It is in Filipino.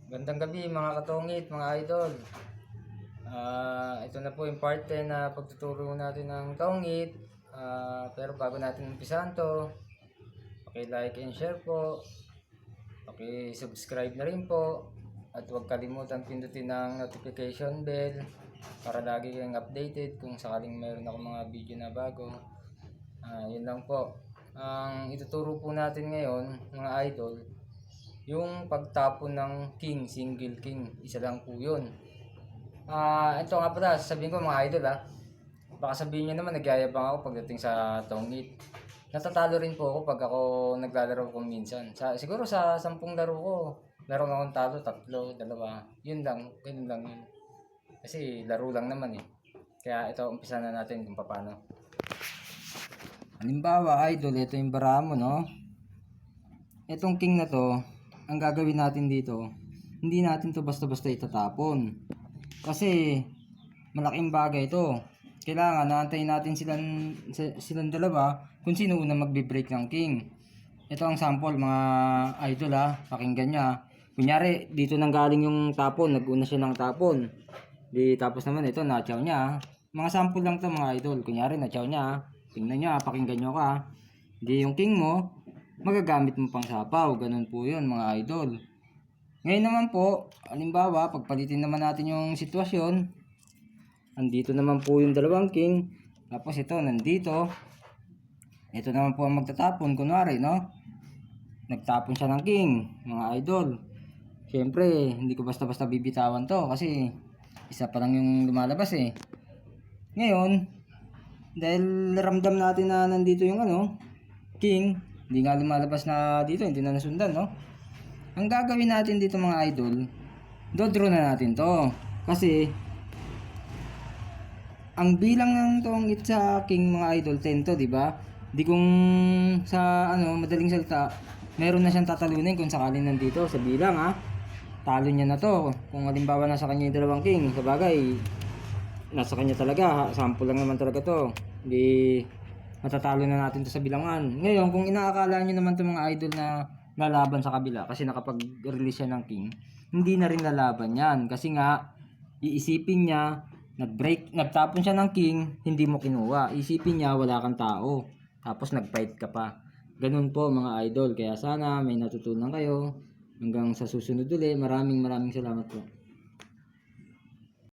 Gandang gabi mga katongit, mga idol. Ito na po yung part 10 na pagtuturo natin ng tongit. Pero bago natin umpisahan to, like and share po. Subscribe na rin po. At huwag kalimutan pindutin ng notification bell para lagi kayong updated kung sakaling mayroon ako mga video na bago. Yun lang po. Ang ituturo po natin ngayon, mga idol, yung pagtapon ng king, single king, isa lang po yun. Ito nga pala, sasabihin ko mga idol baka sabihin nyo naman nagyayabang ako pagdating sa tongit. Natatalo rin po ako pag ako naglalaro ko minsan. Siguro sa 10 laro ko, meron akong talo, 3, 2. Yun lang, ganun lang yun. Kasi laro lang naman eh. Kaya ito, umpisa na natin kung paano. Halimbawa idol, ito yung bara mo, no? Itong king na to, ang gagawin natin dito, hindi natin to basta-basta itatapon. Kasi malaking bagay ito. Kailangan naantayin natin silang dalawa kung sino una magbe-break ng king. Ito ang sample mga idol pakinggan niya. Kunyari dito nang galing yung tapon, naguna siya ng tapon. Tapos naman ito na-chow niya. Mga sample lang to mga idol. Kunyari na-chow niya. Tingnan niya, pakinggan niyo ka. Hindi yung king mo magagamit mo pang sapaw. Ganun po yun mga idol. Ngayon naman po, halimbawa, pagpalitin naman natin yung sitwasyon. Andito naman po yung dalawang king. Tapos ito, nandito. Ito naman po ang magtatapon. Kunwari, no? Nagtapon siya ng king, mga idol. Siyempre, hindi ko basta-basta bibitawan to. Kasi, isa pa lang yung lumalabas eh. Ngayon, dahil ramdam natin na nandito yung king, hindi nga lumalabas na dito, hindi na nasundan, no? Ang gagawin natin dito mga idol, dodraw na natin to. Kasi, ang bilang ng tongit sa king mga idol, 10 to, diba? Di kung sa madaling salita, meron na siyang tatalunin kung sakaling nandito sa bilang talo niya na to. Kung halimbawa nasa kanya yung dalawang king, sabagay, nasa kanya talaga, sample lang naman talaga to. Hindi matatalo na natin to sa bilangan. Ngayon, kung inaakala nyo naman to mga idol na lalaban sa kabila kasi nakapag-release siya ng king, hindi na rin lalaban yan. Kasi nga, iisipin niya, nagtapon siya ng king, hindi mo kinuha. Isipin niya, wala kang tao. Tapos nag-fight ka pa. Ganun po mga idol. Kaya sana may natutunan kayo. Hanggang sa susunod ulit. Maraming salamat po.